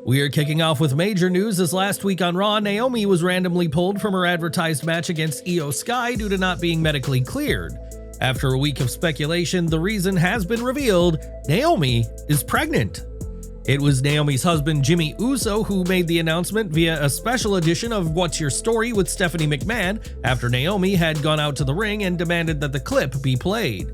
We are kicking off with major news as last week on Raw, Naomi was randomly pulled from her advertised match against Io Sky due to not being medically cleared. After a week of speculation, the reason has been revealed: Naomi is pregnant. It was Naomi's husband Jimmy Uso who made the announcement via a special edition of What's Your Story with Stephanie McMahon after Naomi had gone out to the ring and demanded that the clip be played.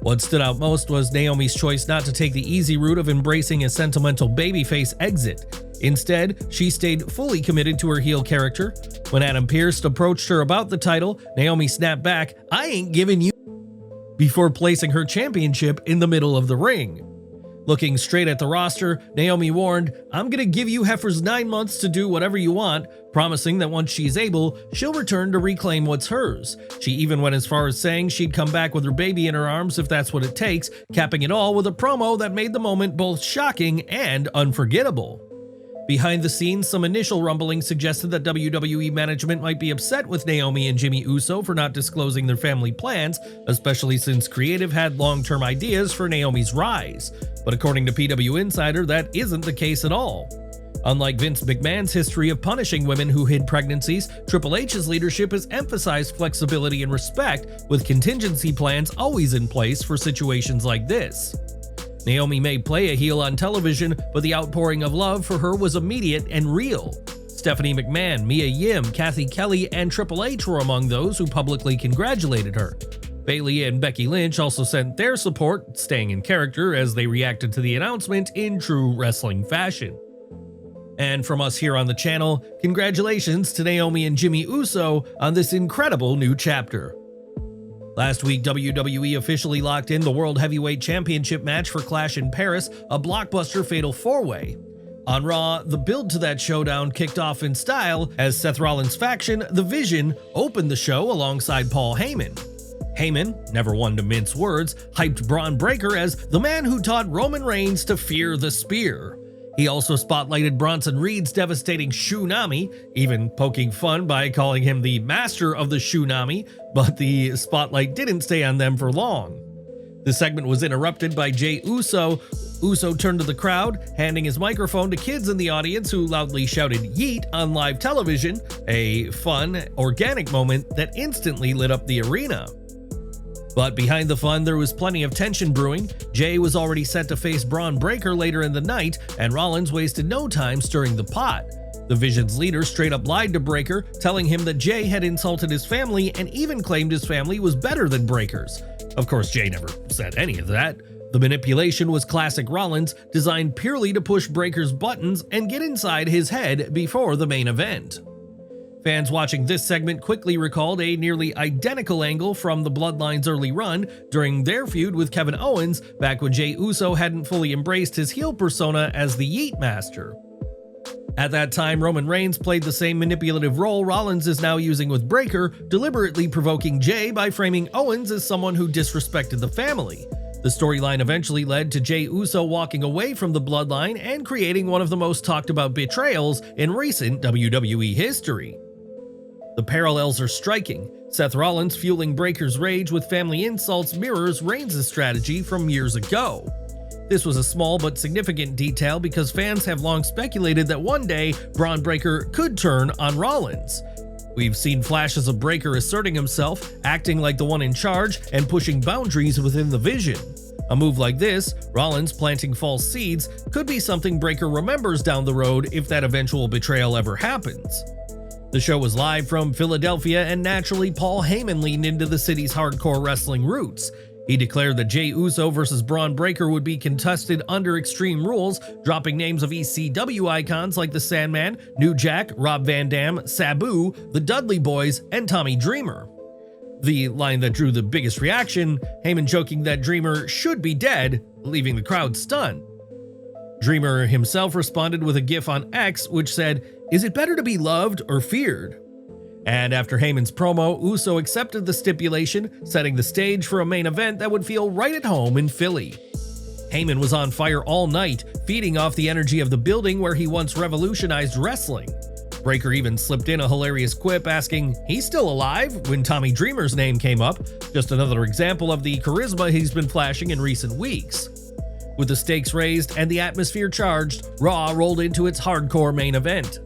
What stood out most was Naomi's choice not to take the easy route of embracing a sentimental babyface exit. Instead, she stayed fully committed to her heel character. When Adam Pearce approached her about the title, Naomi snapped back, "I ain't giving you," before placing her championship in the middle of the ring. Looking straight at the roster, Naomi warned, "I'm gonna give you heifers 9 months to do whatever you want," promising that once she's able, she'll return to reclaim what's hers. She even went as far as saying she'd come back with her baby in her arms if that's what it takes, capping it all with a promo that made the moment both shocking and unforgettable. Behind the scenes, some initial rumblings suggested that WWE management might be upset with Naomi and Jimmy Uso for not disclosing their family plans, especially since creative had long-term ideas for Naomi's rise. But according to PW Insider, that isn't the case at all. Unlike Vince McMahon's history of punishing women who hid pregnancies, Triple H's leadership has emphasized flexibility and respect, with contingency plans always in place for situations like this. Naomi may play a heel on television, but the outpouring of love for her was immediate and real. Stephanie McMahon, Mia Yim, Kathy Kelly, and Triple H were among those who publicly congratulated her. Bayley and Becky Lynch also sent their support, staying in character as they reacted to the announcement in true wrestling fashion. And from us here on the channel, congratulations to Naomi and Jimmy Uso on this incredible new chapter. Last week, WWE officially locked in the World Heavyweight Championship match for Clash in Paris, a blockbuster fatal four-way. On Raw, the build to that showdown kicked off in style as Seth Rollins' faction, The Vision, opened the show alongside Paul Heyman. Heyman, never one to mince words, hyped Bron Breakker as the man who taught Roman Reigns to fear the spear. He also spotlighted Bronson Reed's devastating Shoonami, even poking fun by calling him the master of the Shoonami, but the spotlight didn't stay on them for long. The segment was interrupted by Jey Uso. Uso turned to the crowd, handing his microphone to kids in the audience who loudly shouted "Yeet" on live television, a fun, organic moment that instantly lit up the arena. But behind the fun, there was plenty of tension brewing. Jey was already set to face Bron Breakker later in the night, and Rollins wasted no time stirring the pot. The Vision's leader straight up lied to Breakker, telling him that Jey had insulted his family and even claimed his family was better than Breakker's. Of course, Jey never said any of that. The manipulation was classic Rollins, designed purely to push Breakker's buttons and get inside his head before the main event. Fans watching this segment quickly recalled a nearly identical angle from the Bloodline's early run during their feud with Kevin Owens back when Jey Uso hadn't fully embraced his heel persona as the Yeet Master. At that time, Roman Reigns played the same manipulative role Rollins is now using with Breakker, deliberately provoking Jey by framing Owens as someone who disrespected the family. The storyline eventually led to Jey Uso walking away from the Bloodline and creating one of the most talked about betrayals in recent WWE history. The parallels are striking. Seth Rollins fueling Breakker's rage with family insults mirrors Reigns' strategy from years ago. This was a small but significant detail because fans have long speculated that one day Bron Breakker could turn on Rollins. We've seen flashes of Breakker asserting himself, acting like the one in charge, and pushing boundaries within the Vision. A move like this, Rollins planting false seeds, could be something Breakker remembers down the road if that eventual betrayal ever happens. The show was live from Philadelphia, and naturally Paul Heyman leaned into the city's hardcore wrestling roots. He declared that Jey Uso versus Bron Breakker would be contested under Extreme Rules, dropping names of ECW icons like the Sandman, New Jack, Rob Van Dam, Sabu, the Dudley Boys, and Tommy Dreamer. The line that drew the biggest reaction, Heyman joking that Dreamer should be dead, leaving the crowd stunned. Dreamer himself responded with a gif on X which said, "Is it better to be loved or feared?" And after Heyman's promo, Uso accepted the stipulation, setting the stage for a main event that would feel right at home in Philly. Heyman was on fire all night, feeding off the energy of the building where he once revolutionized wrestling. Breakker even slipped in a hilarious quip asking, "He's still alive?" when Tommy Dreamer's name came up, just another example of the charisma he's been flashing in recent weeks. With the stakes raised and the atmosphere charged, Raw rolled into its hardcore main event.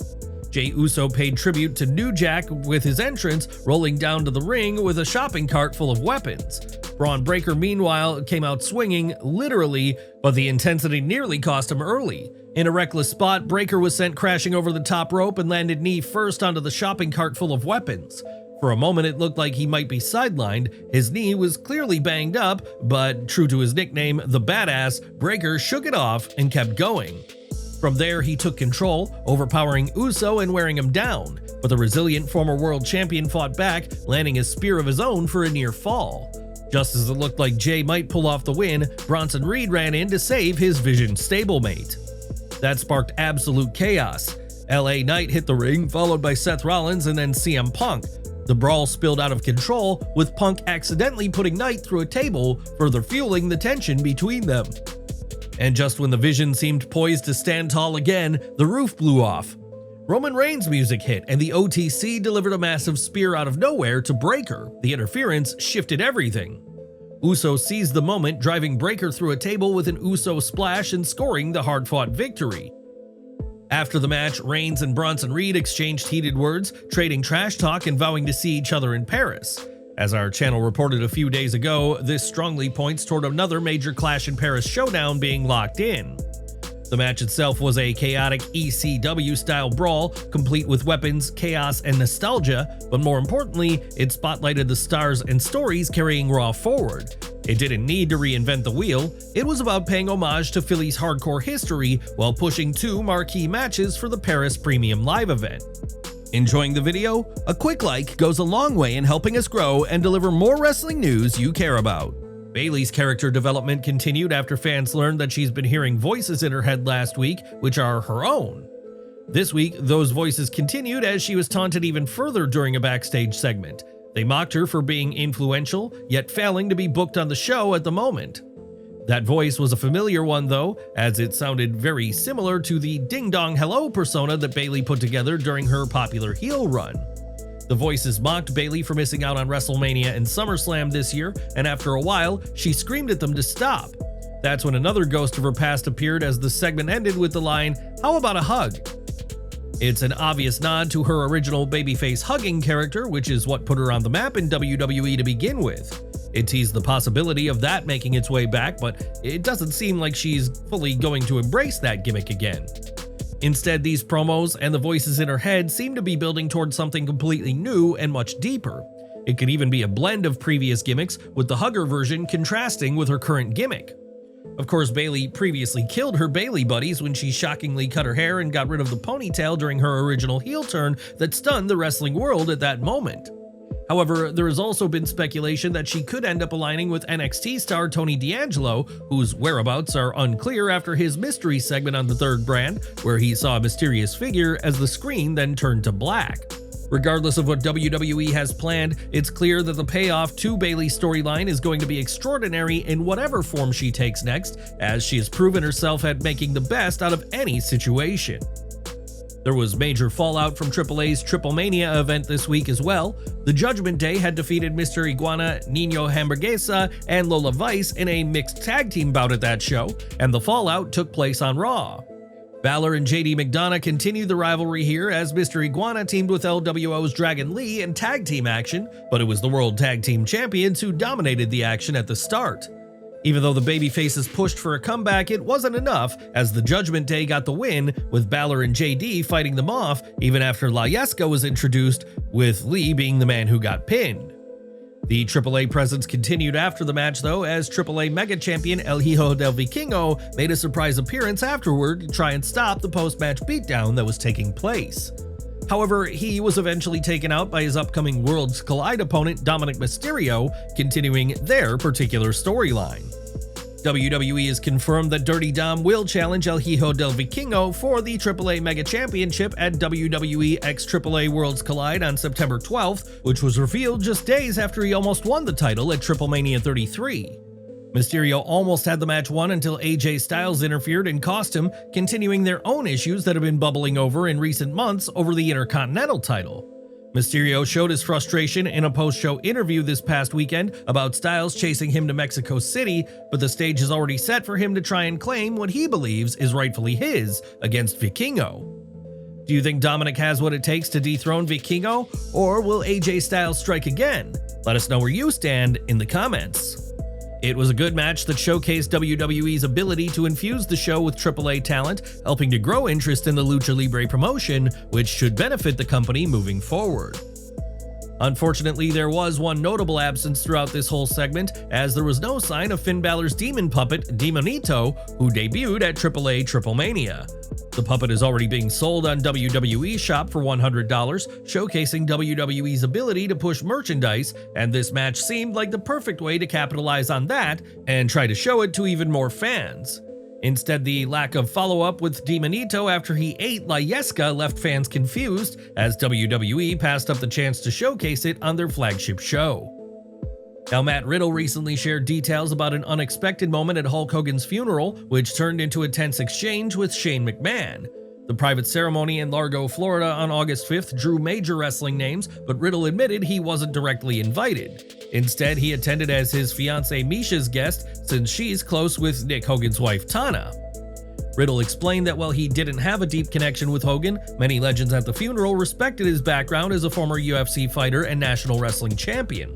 Jey Uso paid tribute to New Jack with his entrance, rolling down to the ring with a shopping cart full of weapons. Braun Breaker, meanwhile, came out swinging, literally, but the intensity nearly cost him early. In a reckless spot, Breaker was sent crashing over the top rope and landed knee first onto the shopping cart full of weapons. For a moment, it looked like he might be sidelined. His knee was clearly banged up, but true to his nickname, the Badass, Breaker shook it off and kept going. From there, he took control, overpowering Uso and wearing him down, but the resilient former world champion fought back, landing a spear of his own for a near fall. Just as it looked like Jey might pull off the win, Bronson Reed ran in to save his Vision stablemate. That sparked absolute chaos. LA Knight hit the ring, followed by Seth Rollins and then CM Punk. The brawl spilled out of control, with Punk accidentally putting Knight through a table, further fueling the tension between them. And just when the Vision seemed poised to stand tall again, the roof blew off. Roman Reigns' music hit, and the OTC delivered a massive spear out of nowhere to Breaker. The interference shifted everything. Uso seized the moment, driving Breaker through a table with an Uso splash and scoring the hard-fought victory. After the match, Reigns and Bronson Reed exchanged heated words, trading trash talk and vowing to see each other in Paris. As our channel reported a few days ago, this strongly points toward another major Clash in Paris showdown being locked in. The match itself was a chaotic ECW-style brawl, complete with weapons, chaos, and nostalgia, but more importantly, it spotlighted the stars and stories carrying Raw forward. It didn't need to reinvent the wheel, it was about paying homage to Philly's hardcore history while pushing two marquee matches for the Paris Premium Live event. Enjoying the video? A quick like goes a long way in helping us grow and deliver more wrestling news you care about. Bayley's character development continued after fans learned that she's been hearing voices in her head last week, which are her own. This week, those voices continued as she was taunted even further during a backstage segment. They mocked her for being influential, yet failing to be booked on the show at the moment. That voice was a familiar one though, as it sounded very similar to the ding-dong hello persona that Bayley put together during her popular heel run. The voices mocked Bayley for missing out on WrestleMania and SummerSlam this year, and after a while, she screamed at them to stop. That's when another ghost of her past appeared as the segment ended with the line, "How about a hug?" It's an obvious nod to her original babyface hugging character, which is what put her on the map in WWE to begin with. It teased the possibility of that making its way back, but it doesn't seem like she's fully going to embrace that gimmick again. Instead, these promos and the voices in her head seem to be building towards something completely new and much deeper. It could even be a blend of previous gimmicks, with the hugger version contrasting with her current gimmick. Of course, Bayley previously killed her Bayley buddies when she shockingly cut her hair and got rid of the ponytail during her original heel turn that stunned the wrestling world at that moment. However, there has also been speculation that she could end up aligning with NXT star Tony D'Angelo, whose whereabouts are unclear after his mystery segment on the third brand, where he saw a mysterious figure as the screen then turned to black. Regardless of what WWE has planned, it's clear that the payoff to Bayley's storyline is going to be extraordinary in whatever form she takes next, as she has proven herself at making the best out of any situation. There was major fallout from AAA's TripleManía event this week as well. The Judgment Day had defeated Mr. Iguana, Nino Hamburguesa, and Lola Vice in a mixed tag team bout at that show, and the fallout took place on Raw. Bálor and JD McDonough continued the rivalry here as Mr. Iguana teamed with LWO's Dragon Lee in tag team action, but it was the World Tag Team Champions who dominated the action at the start. Even though the babyfaces pushed for a comeback, it wasn't enough, as the Judgment Day got the win, with Bálor and JD fighting them off even after La Yesca was introduced, with Lee being the man who got pinned. The AAA presence continued after the match though, as AAA Mega Champion El Hijo del Vikingo made a surprise appearance afterward to try and stop the post-match beatdown that was taking place. However, he was eventually taken out by his upcoming Worlds Collide opponent Dominik Mysterio, continuing their particular storyline. WWE has confirmed that Dirty Dom will challenge El Hijo del Vikingo for the AAA Mega Championship at WWE x AAA Worlds Collide on September 12th, which was revealed just days after he almost won the title at TripleManía 33. Mysterio almost had the match won until AJ Styles interfered and cost him, continuing their own issues that have been bubbling over in recent months over the Intercontinental title. Mysterio showed his frustration in a post-show interview this past weekend about Styles chasing him to Mexico City, but the stage is already set for him to try and claim what he believes is rightfully his against Vikingo. Do you think Dominik has what it takes to dethrone Vikingo, or will AJ Styles strike again? Let us know where you stand in the comments. It was a good match that showcased WWE's ability to infuse the show with AAA talent, helping to grow interest in the Lucha Libre promotion, which should benefit the company moving forward. Unfortunately, there was one notable absence throughout this whole segment, as there was no sign of Finn Balor's demon puppet, Demonito, who debuted at AAA TripleMania. The puppet is already being sold on WWE Shop for $100, showcasing WWE's ability to push merchandise, and this match seemed like the perfect way to capitalize on that and try to show it to even more fans. Instead, the lack of follow-up with Demonito after he ate La Yesca left fans confused, as WWE passed up the chance to showcase it on their flagship show. Now, Matt Riddle recently shared details about an unexpected moment at Hulk Hogan's funeral, which turned into a tense exchange with Shane McMahon. The private ceremony in Largo, Florida on August 5th drew major wrestling names, but Riddle admitted he wasn't directly invited. Instead, he attended as his fiancée Misha's guest, since she's close with Nick Hogan's wife Tana. Riddle explained that while he didn't have a deep connection with Hogan, many legends at the funeral respected his background as a former UFC fighter and national wrestling champion.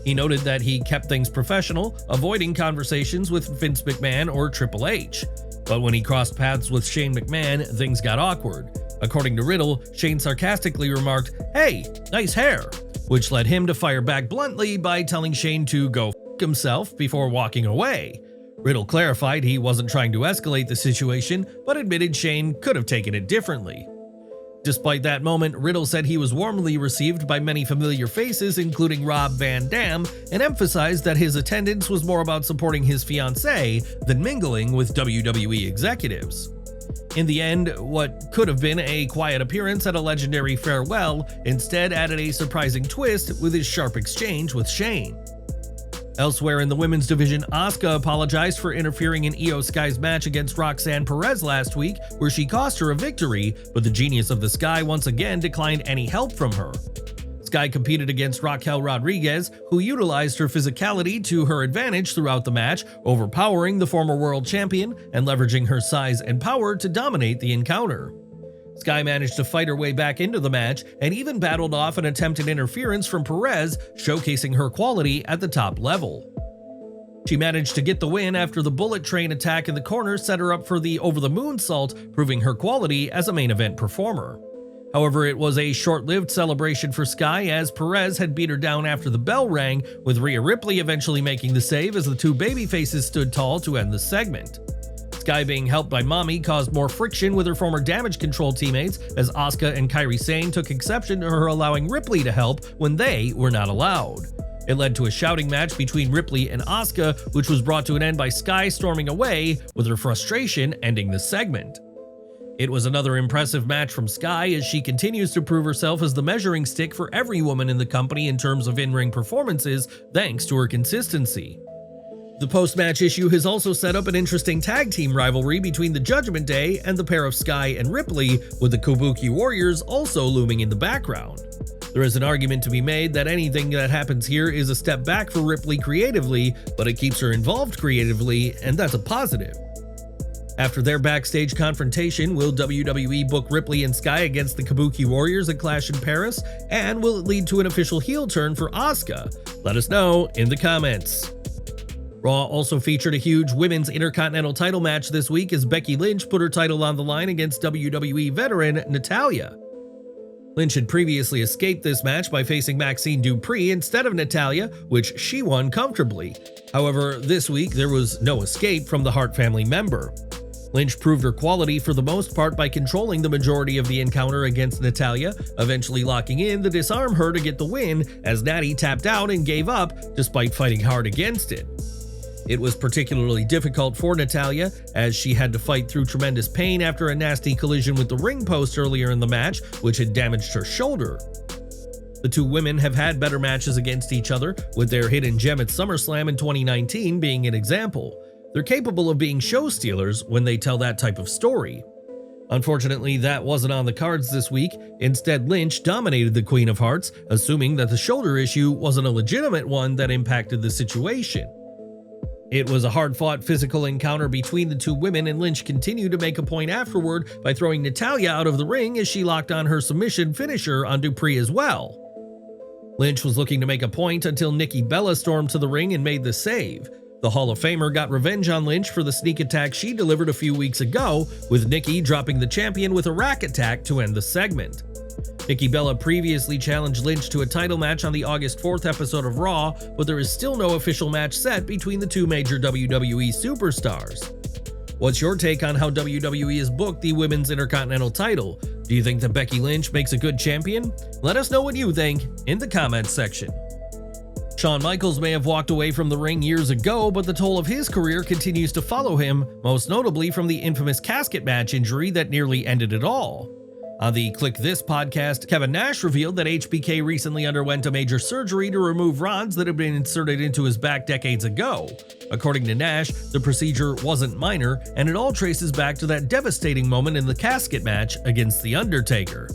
He noted that he kept things professional, avoiding conversations with Vince McMahon or Triple H. But when he crossed paths with Shane McMahon, things got awkward. According to Riddle, Shane sarcastically remarked, "Hey, nice hair," which led him to fire back bluntly by telling Shane to go f*** himself before walking away. Riddle clarified he wasn't trying to escalate the situation, but admitted Shane could have taken it differently. Despite that moment, Riddle said he was warmly received by many familiar faces, including Rob Van Dam, and emphasized that his attendance was more about supporting his fiancée than mingling with WWE executives. In the end, what could have been a quiet appearance at a legendary farewell instead added a surprising twist with his sharp exchange with Shane. Elsewhere in the women's division, Asuka apologized for interfering in Io Sky's match against Roxanne Perez last week, where she cost her a victory, but the Genius of the Sky once again declined any help from her. Sky competed against Raquel Rodriguez, who utilized her physicality to her advantage throughout the match, overpowering the former world champion and leveraging her size and power to dominate the encounter. Sky managed to fight her way back into the match and even battled off an attempted interference from Perez, showcasing her quality at the top level. She managed to get the win after the bullet train attack in the corner set her up for the over-the-moonsault, proving her quality as a main event performer. However, it was a short-lived celebration for Sky, as Perez had beat her down after the bell rang, with Rhea Ripley eventually making the save as the two babyfaces stood tall to end the segment. Sky being helped by Mommy caused more friction with her former Damage Control teammates, as Asuka and Kairi Sane took exception to her allowing Ripley to help when they were not allowed. It led to a shouting match between Ripley and Asuka, which was brought to an end by Sky storming away, with her frustration ending the segment. It was another impressive match from Sky, as she continues to prove herself as the measuring stick for every woman in the company in terms of in-ring performances, thanks to her consistency. The post-match issue has also set up an interesting tag team rivalry between the Judgment Day and the pair of Sky and Ripley, with the Kabuki Warriors also looming in the background. There is an argument to be made that anything that happens here is a step back for Ripley creatively, but it keeps her involved creatively, and that's a positive. After their backstage confrontation, will WWE book Ripley and Sky against the Kabuki Warriors at Clash in Paris? And will it lead to an official heel turn for Asuka? Let us know in the comments. Raw also featured a huge women's Intercontinental title match this week, as Becky Lynch put her title on the line against WWE veteran Natalya. Lynch had previously escaped this match by facing Maxine Dupri instead of Natalya, which she won comfortably. However, this week there was no escape from the Hart family member. Lynch proved her quality for the most part by controlling the majority of the encounter against Natalya, eventually locking in to disarm her to get the win, as Natty tapped out and gave up despite fighting hard against it. It was particularly difficult for Natalya, as she had to fight through tremendous pain after a nasty collision with the ring post earlier in the match, which had damaged her shoulder. The two women have had better matches against each other, with their hidden gem at SummerSlam in 2019 being an example. They're capable of being show stealers when they tell that type of story. Unfortunately, that wasn't on the cards this week. Instead, Lynch dominated the Queen of Hearts, assuming that the shoulder issue wasn't a legitimate one that impacted the situation. It was a hard-fought physical encounter between the two women, and Lynch continued to make a point afterward by throwing Natalya out of the ring as she locked on her submission finisher on Dupree as well. Lynch was looking to make a point until Nikki Bella stormed to the ring and made the save. The Hall of Famer got revenge on Lynch for the sneak attack she delivered a few weeks ago, with Nikki dropping the champion with a rack attack to end the segment. Nikki Bella previously challenged Lynch to a title match on the August 4th episode of Raw, but there is still no official match set between the two major WWE superstars. What's your take on how WWE has booked the Women's Intercontinental title? Do you think that Becky Lynch makes a good champion? Let us know what you think in the comments section. Shawn Michaels may have walked away from the ring years ago, but the toll of his career continues to follow him, most notably from the infamous casket match injury that nearly ended it all. On the Click This podcast, Kevin Nash revealed that HBK recently underwent a major surgery to remove rods that had been inserted into his back decades ago. According to Nash, the procedure wasn't minor, and it all traces back to that devastating moment in the casket match against The Undertaker.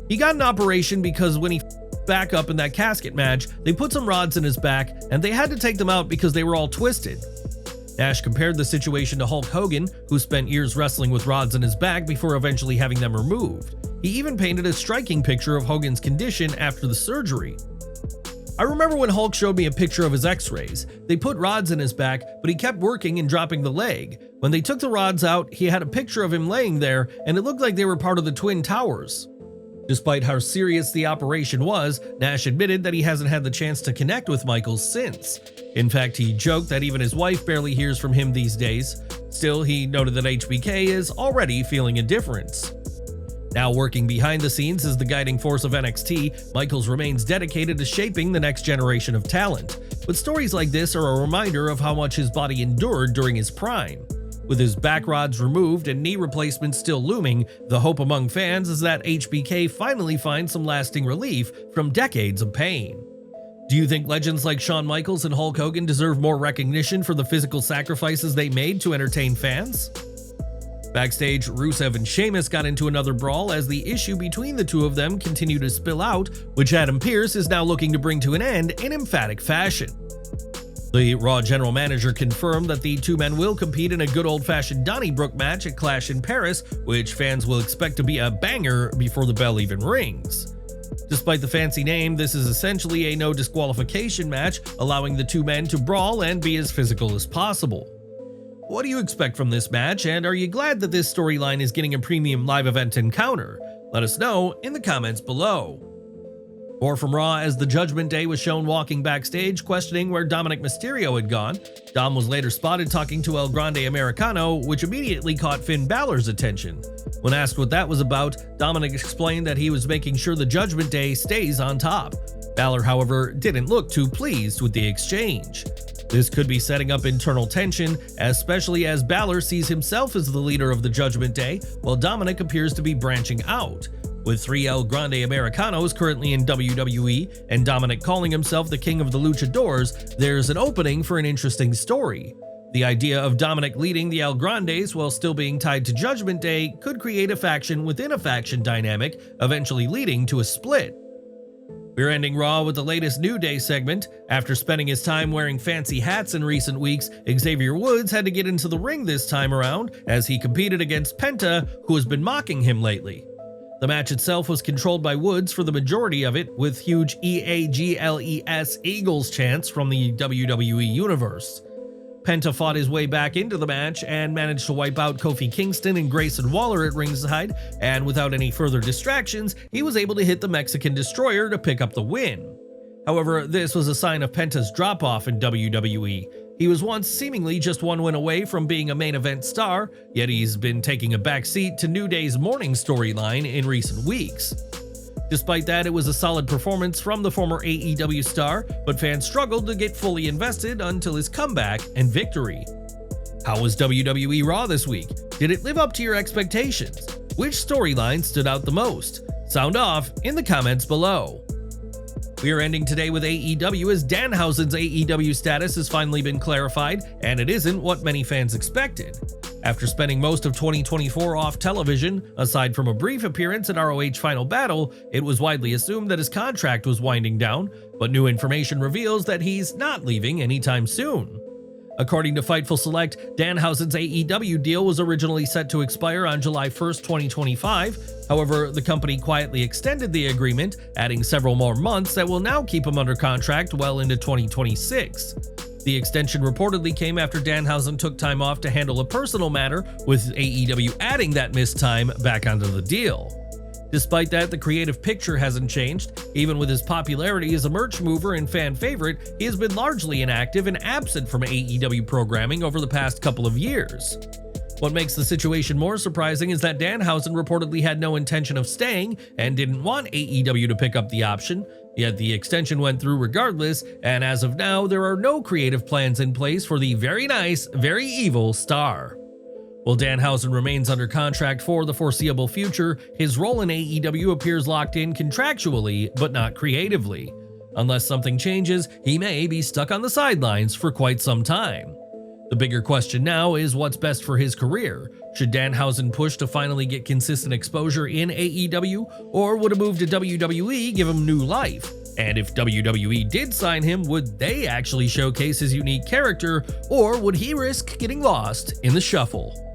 He got an operation because when he back up in that casket match, they put some rods in his back, and they had to take them out because they were all twisted. Nash compared the situation to Hulk Hogan, who spent years wrestling with rods in his back before eventually having them removed. He even painted a striking picture of Hogan's condition after the surgery. I remember when Hulk showed me a picture of his x-rays. They put rods in his back, but he kept working and dropping the leg. When they took the rods out, he had a picture of him laying there, and it looked like they were part of the Twin Towers. Despite how serious the operation was, Nash admitted that he hasn't had the chance to connect with Michaels since. In fact, he joked that even his wife barely hears from him these days. Still, he noted that HBK is already feeling a difference. Now working behind the scenes as the guiding force of NXT, Michaels remains dedicated to shaping the next generation of talent. But stories like this are a reminder of how much his body endured during his prime. With his back rods removed and knee replacements still looming, the hope among fans is that HBK finally finds some lasting relief from decades of pain. Do you think legends like Shawn Michaels and Hulk Hogan deserve more recognition for the physical sacrifices they made to entertain fans? Backstage, Rusev and Sheamus got into another brawl as the issue between the two of them continued to spill out, which Adam Pearce is now looking to bring to an end in emphatic fashion. The Raw general manager confirmed that the two men will compete in a good old-fashioned Donnybrook match at Clash in Paris, which fans will expect to be a banger before the bell even rings. Despite the fancy name, this is essentially a no disqualification match, allowing the two men to brawl and be as physical as possible. What do you expect from this match, and are you glad that this storyline is getting a premium live event encounter? Let us know in the comments below. More from Raw as the Judgment Day was shown walking backstage, questioning where Dominik Mysterio had gone. Dom was later spotted talking to El Grande Americano, which immediately caught Finn Balor's attention. When asked what that was about, Dominik explained that he was making sure the Judgment Day stays on top. Bálor, however, didn't look too pleased with the exchange. This could be setting up internal tension, especially as Bálor sees himself as the leader of the Judgment Day, while Dominik appears to be branching out. With 3 El Grande Americanos currently in WWE and Dominik calling himself the king of the luchadors, there's an opening for an interesting story. The idea of Dominik leading the El Grandes while still being tied to Judgment Day could create a faction within a faction dynamic, eventually leading to a split. We're ending Raw with the latest New Day segment. After spending his time wearing fancy hats in recent weeks, Xavier Woods had to get into the ring this time around as he competed against Penta, who has been mocking him lately. The match itself was controlled by Woods for the majority of it, with huge EAGLES Eagles chants from the WWE Universe. Penta fought his way back into the match and managed to wipe out Kofi Kingston and Grayson Waller at ringside, and without any further distractions, he was able to hit the Mexican Destroyer to pick up the win. However, this was a sign of Penta's drop-off in WWE. He was once seemingly just one win away from being a main event star, yet he's been taking a backseat to New Day's morning storyline in recent weeks. Despite that, it was a solid performance from the former AEW star, but fans struggled to get fully invested until his comeback and victory. How was WWE Raw this week? Did it live up to your expectations? Which storyline stood out the most? Sound off in the comments below. We are ending today with AEW as Danhausen's AEW status has finally been clarified, and it isn't what many fans expected. After spending most of 2024 off television, aside from a brief appearance at ROH Final Battle, it was widely assumed that his contract was winding down, but new information reveals that he's not leaving anytime soon. According to Fightful Select, Danhausen's AEW deal was originally set to expire on July 1st, 2025. However, the company quietly extended the agreement, adding several more months that will now keep him under contract well into 2026. The extension reportedly came after Danhausen took time off to handle a personal matter, with AEW adding that missed time back onto the deal. Despite that, the creative picture hasn't changed. Even with his popularity as a merch mover and fan favorite, he has been largely inactive and absent from AEW programming over the past couple of years. What makes the situation more surprising is that Danhausen reportedly had no intention of staying and didn't want AEW to pick up the option, yet the extension went through regardless, and as of now, there are no creative plans in place for the very nice, very evil star. While Danhausen remains under contract for the foreseeable future, his role in AEW appears locked in contractually, but not creatively. Unless something changes, he may be stuck on the sidelines for quite some time. The bigger question now is what's best for his career. Should Danhausen push to finally get consistent exposure in AEW, or would a move to WWE give him new life? And if WWE did sign him, would they actually showcase his unique character, or would he risk getting lost in the shuffle?